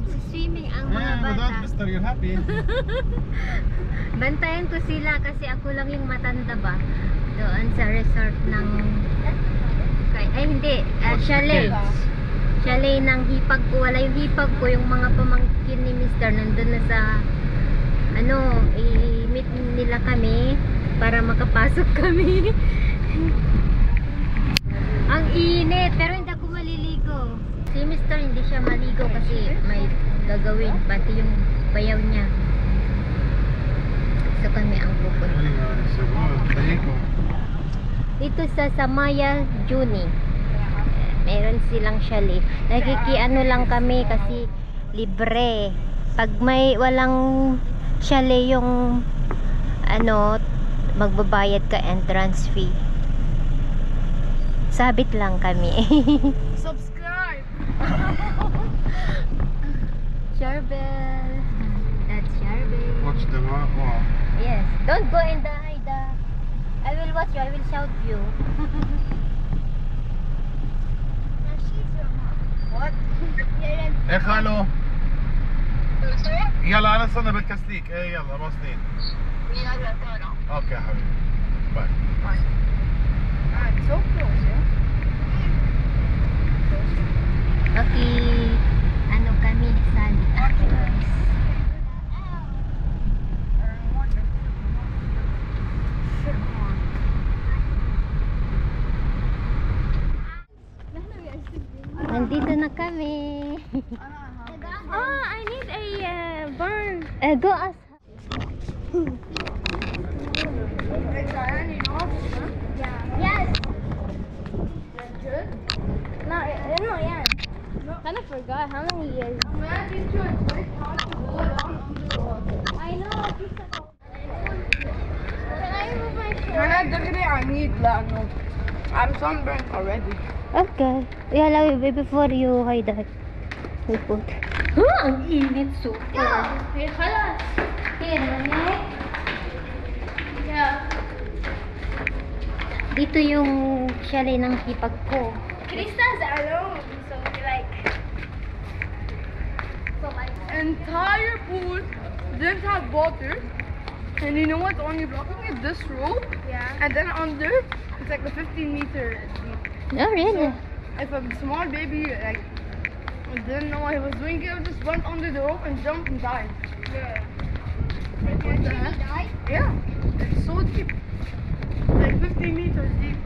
Nagsiswimming ang mga bata. Without Mr. you're happy. Bantayan ko sila kasi ako lang yung matanda ba. Doon sa resort ng... Ay hindi, chalet. Chalet ng hipag ko. Wala yung hipag ko, yung mga pamangkin ni Mr. nandun na sa... Ano, i-meet nila kami para makapasok kami. Ang init, pero hindi ako maliligo. Si Mr. hindi siya maligo kasi may gagawin, pati yung bayaw niya. So kami ang pupunta. Dito sa Samaya Juni. Meron silang chalet. Nakikiano lang kami kasi libre. Pag may walang chalet yung ano, magbabayad ka entrance fee. Sabit lang kami. Subscribe. Charbel. That's Charbel. Watch the wow. Yes. Don't go in the I will watch you. I will shout you. What? ايه خالو يلا انا استنى بالكسليك ايه يلا باصلين يلا طالع. اوكي يا حبيبي باي It's so close, yeah? Okay. Ano kami sa activities. Nandito na kami. Oh, I need a burn. Go as. Yes. No, yeah. Kind of forgot how many years. I know. Can I remove my shirt? I need lano. I'm sunburned already. Okay. Yala, before you hide that. We put. Ang init super. Hey, خلاص. Here, Nene. Yeah. Dito yung chalet ng hipag ko. Krista's alone, so like Entire pool didn't have water. And you know what's only blocking it? This rope. yeah. And then under, it's like a 15-meter deep. Oh, really? If a small baby like didn't know what he was doing, he would just went under the rope and jumped and died. Yeah. What the heck? Yeah, it's so deep. Like 15 meters deep.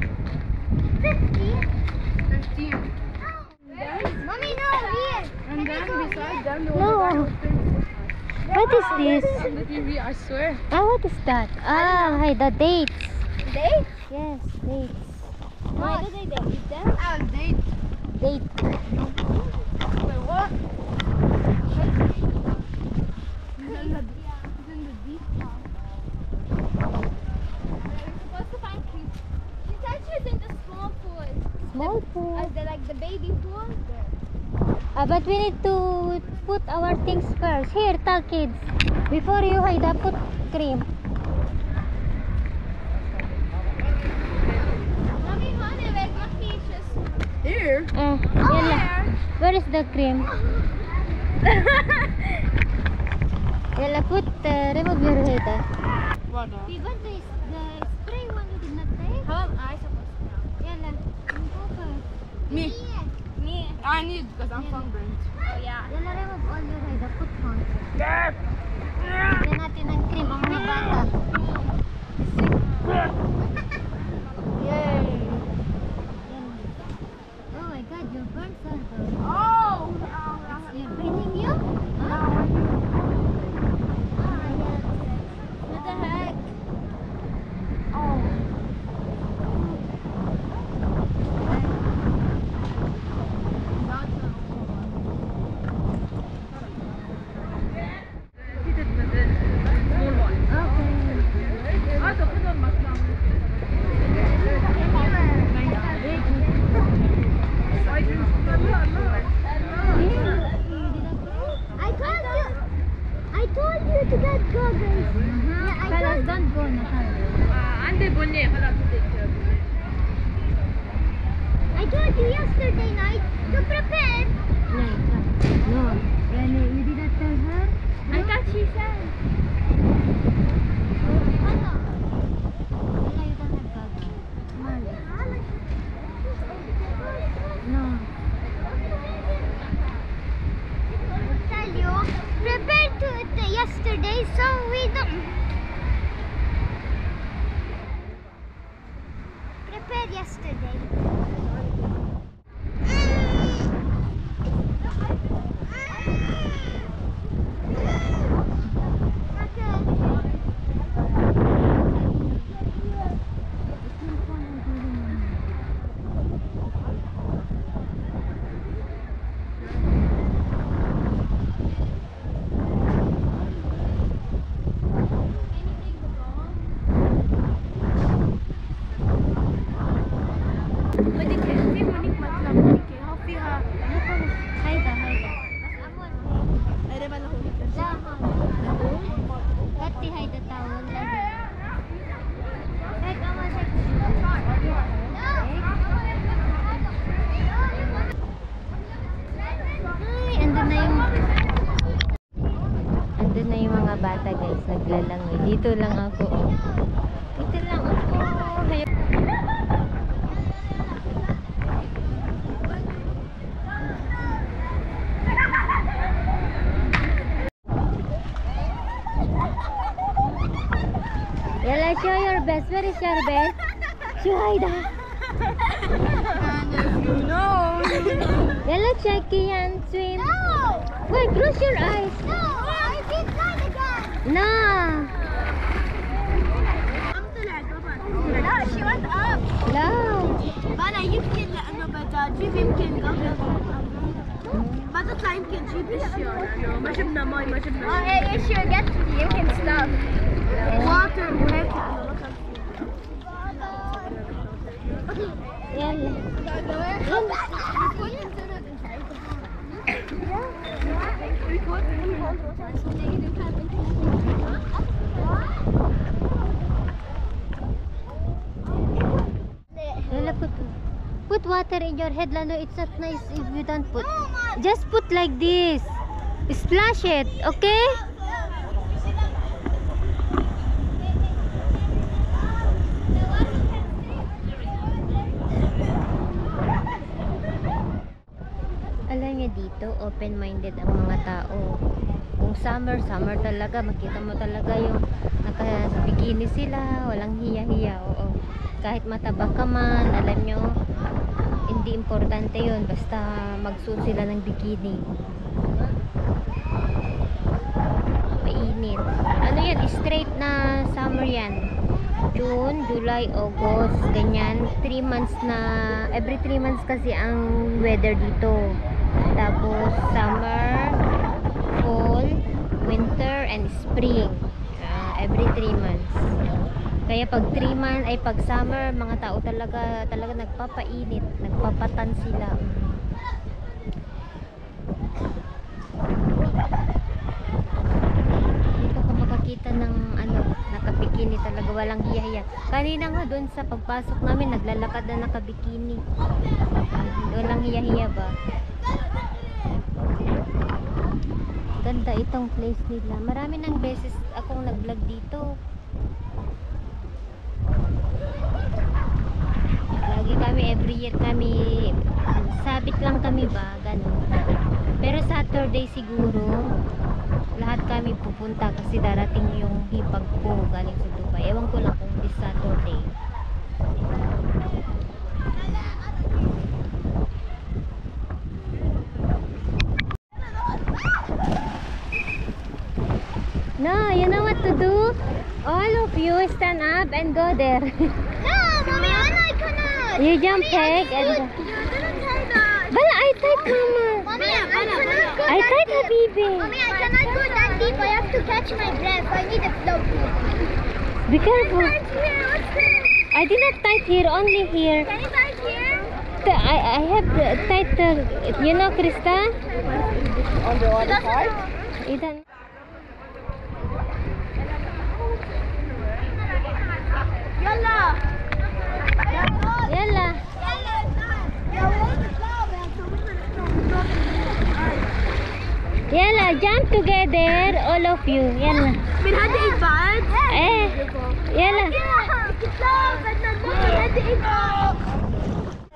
15. Mommy, no, here. And then beside them, there No. was a guy who was What is this? on the TV, I swear. Ah, what is that? Ah, hi, the dates. Dates? Yes, dates. Why do they eat them? Ah, date. Date. Wait, what? Supposed to find Chris. She said she's in the small pool. Small pool. Like the baby pool. But we need to put our things first. Here, tell kids. Before you hide, put cream. Mommy, honey, where's my fishes? Here? Yan lang. Where is the cream? Yala, put, remove your head. What? But the spray one you did not take? How am I supposed to know? Yala, Me. Me. I need because I'm sunburned. Oh, yeah. Yala, remove all your head. Put on. Yan natin ang cream, ang mga bata. Yay. Oh my god, your burns are good. Oh! You're burning you? Huh? What the heck? Oh. yesterday, so we don't prepare yesterday. هيدا بس أمون لا هاتي هيدا تاول هيك أمون هيك ay andun na yung mga bata guys naglalangoy dito lang ako dito lang ako Yalla, show your best. Where is your best? Show Haida. Yalla, check and swim. No! Wait, close your eyes. No! I did that again! No. لا she went up. No. بلا يمكن لأنه بدها تجيب يمكن قبل ما تطلع يمكن تجيب اشياء لأنه ما جبنا مي ما جبنا ايه اشياء جت يمكن ستاف واتر وهيك Yalla. Yalla, put water in your head, Lalo. It's not nice if you don't put. Just put like this. Splash it, okay? Alam niyo dito, open-minded ang mga tao. Kung summer talaga, makita mo talaga yung naka-bikini sila, walang hiya-hiya, oo. Kahit mataba ka man, alam nyo, hindi importante yun, basta magsuot sila ng bikini. Mainit. Ano yan, straight na summer yan. June, July, August, ganyan. 3 months na, every 3 months kasi ang weather dito. Tapos, summer, fall, winter, and spring. Every 3 months. Kaya pag 3 months, ay pag summer, mga tao talaga nagpapainit, nagpapatan sila. Dito ka makakita ng nakabikini talaga, walang hiya-hiya. Kanina nga doon sa pagpasok namin, naglalakad na nakabikini. Walang hiya-hiya ba? Ganda itong place nila. Marami ng beses akong nag-vlog dito. Lagi kami, every year kami, sabit lang kami ba, ganun. Pero Saturday siguro, lahat kami pupunta kasi darating yung hipag ko galing sa Dubai. Ewan ko lang kung this Saturday. No, you know what to do? All of you stand up and go there. No, mommy, I cannot. You jump peg and go. Bala, I tight, mama. Mommy, I cannot go I tight, habibi. Mommy, I cannot go that deep. I have to catch my breath. I need a float. Be careful. Right here. What's this? I did not tight here, only here. Can you guys here? I have the tight, you know, Krista? On the other side? Idan. Yalla. Yalla. Yalla, jump together, all of you. Yalla. من هذه البعد؟ Eh, yalla.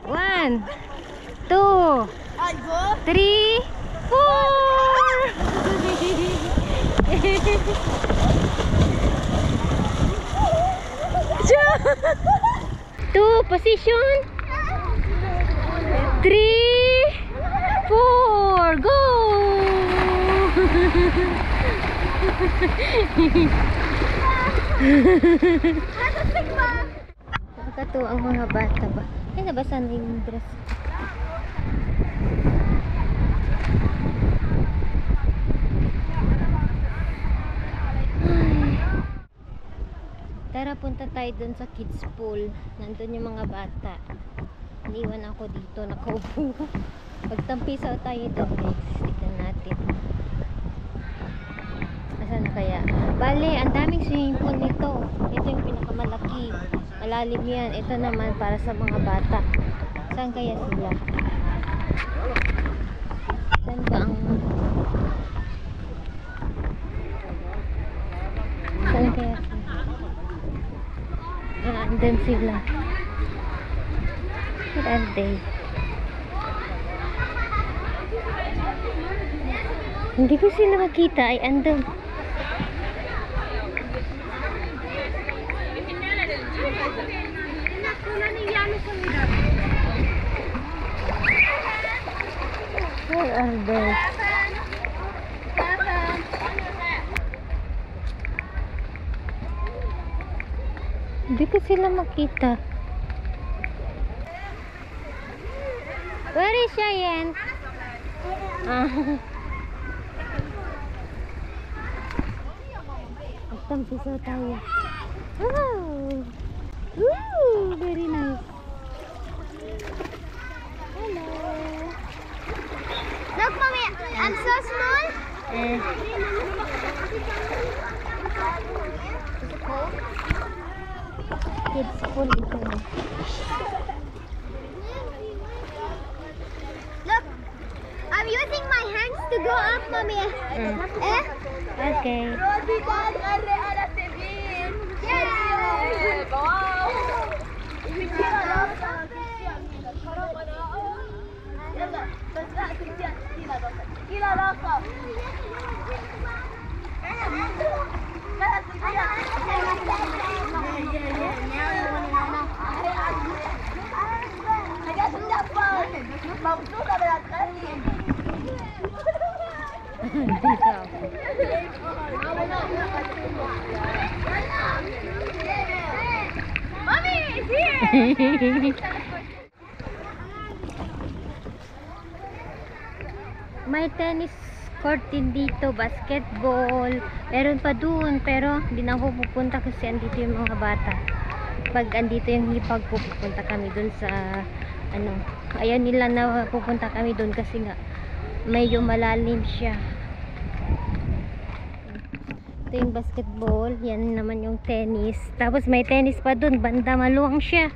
One, 2, 3, 4. Position. 3, 4, go! Nakakatuwa ang mga bata ba? Ay, nabasa na yung dress. Tara, punta tayo dun sa kids pool. Nandun yung mga bata. Iniwan ako dito, nakaupo. Pagtampisaw tayo dun, guys. Tignan natin. Asan na kaya? Bale, ang daming swimming pool nito. Ito yung pinakamalaki. Malalim yan. Ito naman para sa mga bata. Saan kaya sila? Saan ba ang... Saan kaya sila? Andun sila. Where are they? Hindi ko sila makita. Ay, andun. Where are they? Hindi ko sila makita. Where is Cheyenne? Magtampisaw tayo. Wow! Woo! Very nice. Hello! Look, mommy, I'm so small. Kids pool ito. Look, I'm using my hands to go up, mommy. Okay. Dito ako. Mommy, it's here. May tennis court din dito, basketball. Meron pa dun, pero hindi na ako pupunta kasi andito yung mga bata. Pag andito yung hipag ko, pupunta kami dun sa ano, ayaw nila na pupunta kami dun kasi nga medyo malalim siya. Ito yung basketball, yan naman yung tennis. Tapos may tennis pa dun, banda maluwang siya.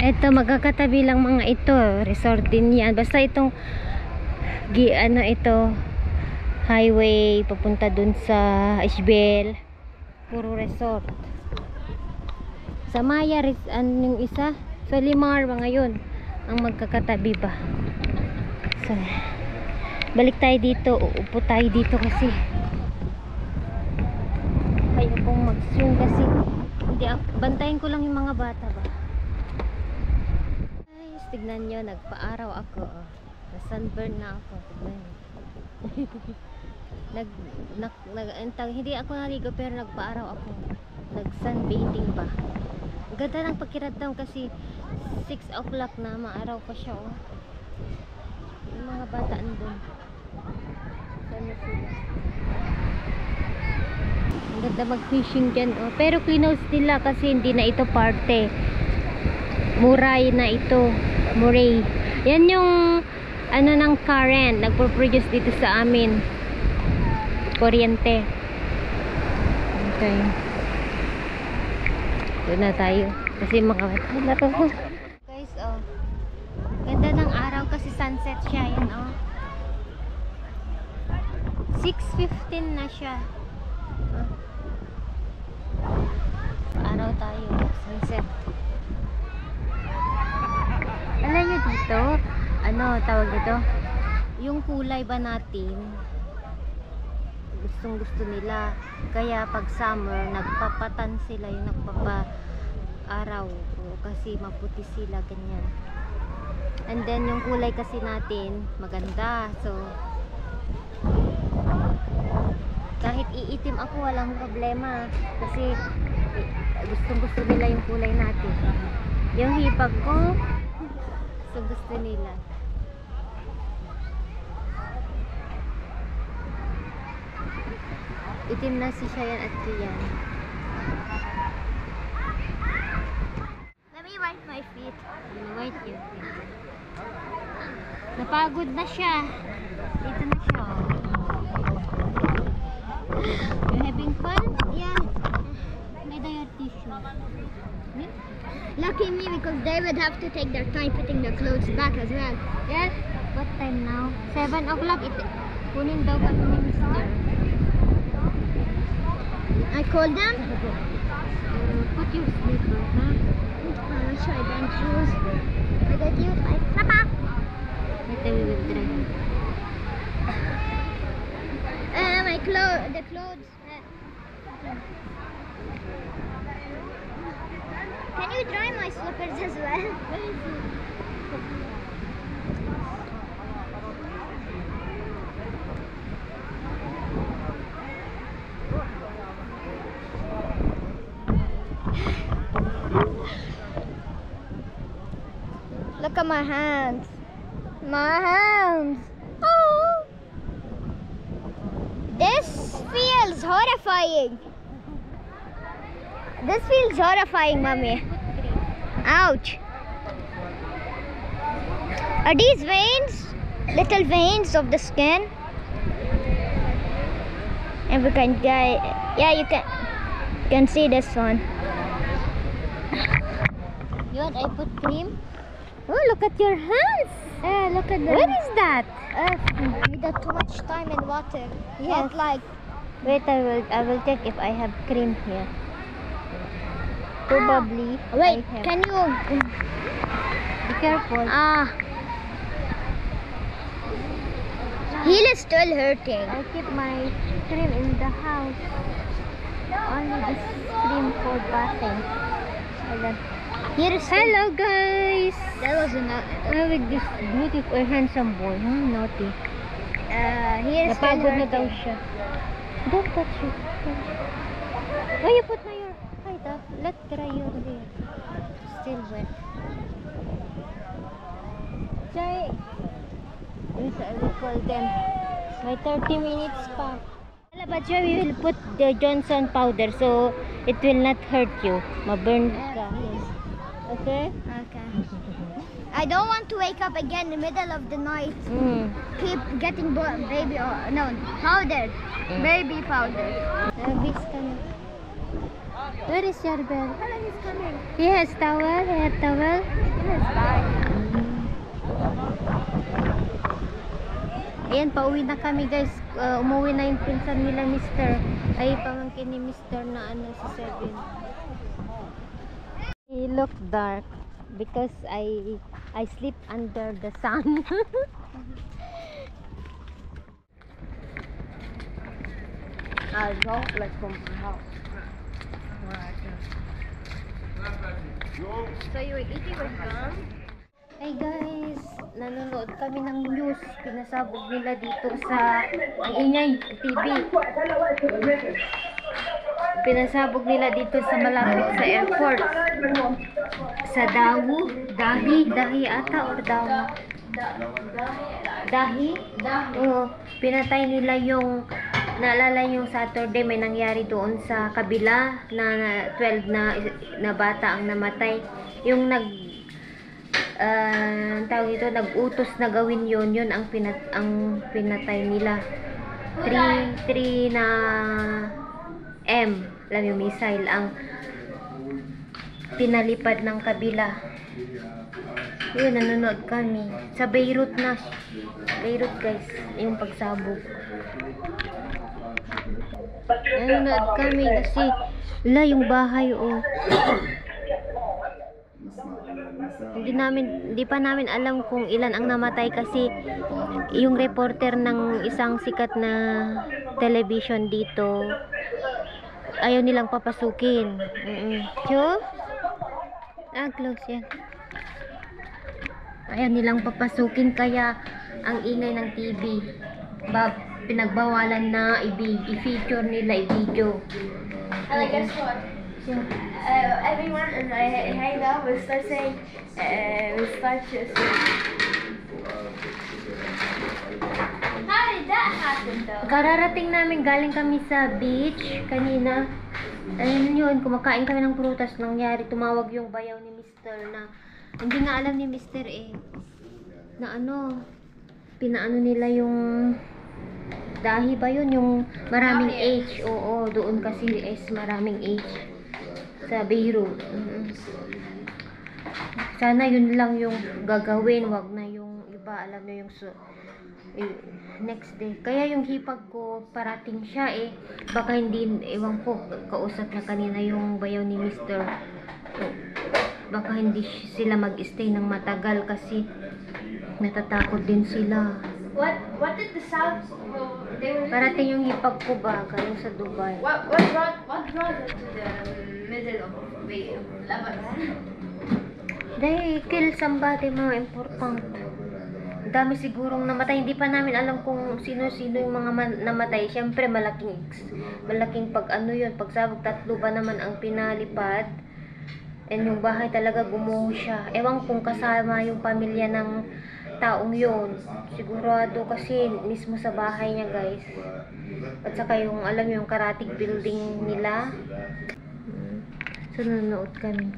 Ito, magkakatabi lang mga ito. Resort din yan. Basta itong ito highway papunta dun sa Ishbel. Puro resort. Sa Maya, yung isa? Solimar, mga yun. Ang magkakatabi ba? So, balik tayo dito. Uupo tayo dito kasi kaya kong mag-swim kasi hindi, bantayin ko lang yung mga bata ba. Tignan nyo, nagpa-araw ako. Na-sunburn na ako. Tignan nyo. Hindi ako naligo pero nagpa-araw ako. Nag-sunbathing pa. Ang ganda ng pakiramdam kasi 6 o'clock na, maaraw pa siya. Oh. Yung mga bata andun. Saan na sila? Ang ganda mag-fishing dyan. Oh. Pero close nila kasi hindi na ito parte. Muray na ito. Muray. Yan yung ano ng current nagpo-produce dito sa amin. Kuryente. Okay. Doon na tayo. Kasi mga laro. Guys, oh. Ganda ng araw kasi sunset siya. Yan, oh. 6:15 na siya. Araw tayo. Sunset. Alam nyo dito, ano tawag dito? Yung kulay ba natin? gustong gusto nila. Kaya pag summer, nagpapatan sila, yung nagpapa-araw. O, kasi maputi sila, ganyan. And then, yung kulay kasi natin, maganda. So, kahit iitim ako, walang problema. Kasi, gustong gusto nila yung kulay natin. Yung hipag ko, gusto nila. Itim na si Cheyenne at Kian. Let me wipe my feet. Wait yun. Napagod na siya. Dito na siya. You having fun? Yeah. May your tissue. Lucky me because they would have to take their time putting their clothes back as well. Yes. What time now? 7 o'clock. Kunin daw kami ni Mr. I called them. Put your slipper, ha? I'll try them shoes. Are they cute? Like, Papa. Later we will try. My clothes. The clothes. Can you dry my slippers as well? Look at my hands. My hands. Oh. This feels horrifying. This feels horrifying, Mommy. Ouch. Are these veins? Little veins of the skin? And we can yeah, you can see this one. You want I put cream? Oh, look at your hands. Look at What is that? We did too much time in water. Yes. Not like Wait, I will check if I have cream here. Probably. wait, I have. can you Be careful. heel is still hurting. I keep my cream in the house. Only this cream for bathing. Ayan. Here is Hello guys! That was enough. With this beautiful handsome boy. Naughty. Here is still Napagod na daw hurting. siya. Don't touch it. Why you put my your height up? Let dry your hair. Still wet. Jay! Yes, I will call them. May 30 minutes pa. But we will put the Johnson powder so it will not hurt you. Ma-burn ka. Okay? Okay. I don't want to wake up again in the middle of the night. Keep getting baby powder. Baby powder. Bis ka na. Where is your bell? Hello, he's coming. He has towel? He has towel? Yes, bye. Ayan, pauwi na kami guys. Umuwi na yung pinsan nila Mr. Ay, pamangkin ni Mr. na si Seven. He look dark because I sleep under the sun. I don't like from my house. Where I can. So you were eating with gum? Hey guys, nanonood kami ng news. Pinasabog nila dito sa ang ingay TV. Pinasabog nila dito sa malapit sa airport. Sa Dahi ata or Dahi? Oo, pinatay nila yung naalala yung Saturday may nangyari doon sa kabila na 12 na bata ang namatay. Yung tawag ito, nag-utos na gawin yun ang pinatay nila. 3 na alam yung missile ang pinalipad ng kabila. Yun, nanonood kami sa Beirut guys, yung pagsabog. Nanonood kami kasi yung bahay hindi pa namin alam kung ilan ang namatay kasi yung reporter ng isang sikat na television dito. Ayaw nilang papasukin. So, close yan. Ayaw nilang papasukin kaya ang ingay ng TV. Pinagbawalan na i-feature nila, i-video. And I guess what? Everyone and I hang out will start saying, we start to How did that happen though? Kararating namin, galing kami sa beach kanina. Ayun yun, kumakain kami ng prutas. Nangyari, tumawag yung bayaw ni Mr. na hindi nga alam ni Mr. na pinaano nila yung dahi ba yun, yung maraming H. Oo, doon kasi is maraming H sa Beirut. Sana yun lang yung gagawin, wag na yung iba, alam nyo yung next day. Kaya yung hipag ko parating siya baka hindi, ewan ko, kausap niya kanina yung bayaw ni Mr. Baka hindi sila mag-stay ng matagal kasi natatakot din sila. What did the South? They were Parating yung hipag ko ba kayo sa Dubai. What brought them to the middle of Lebanon? They kill somebody, mga important. Dami sigurong namatay. Hindi pa namin alam kung sino-sino yung mga namatay. Siyempre, malaking yun. Pagsabog, 3 ba naman ang pinalipad. And yung bahay talaga gumuho siya. Ewan kung kasama yung pamilya ng taong yun. Sigurado kasi mismo sa bahay niya, guys. At saka yung, alam yung karatig building nila. So, nanonood kami.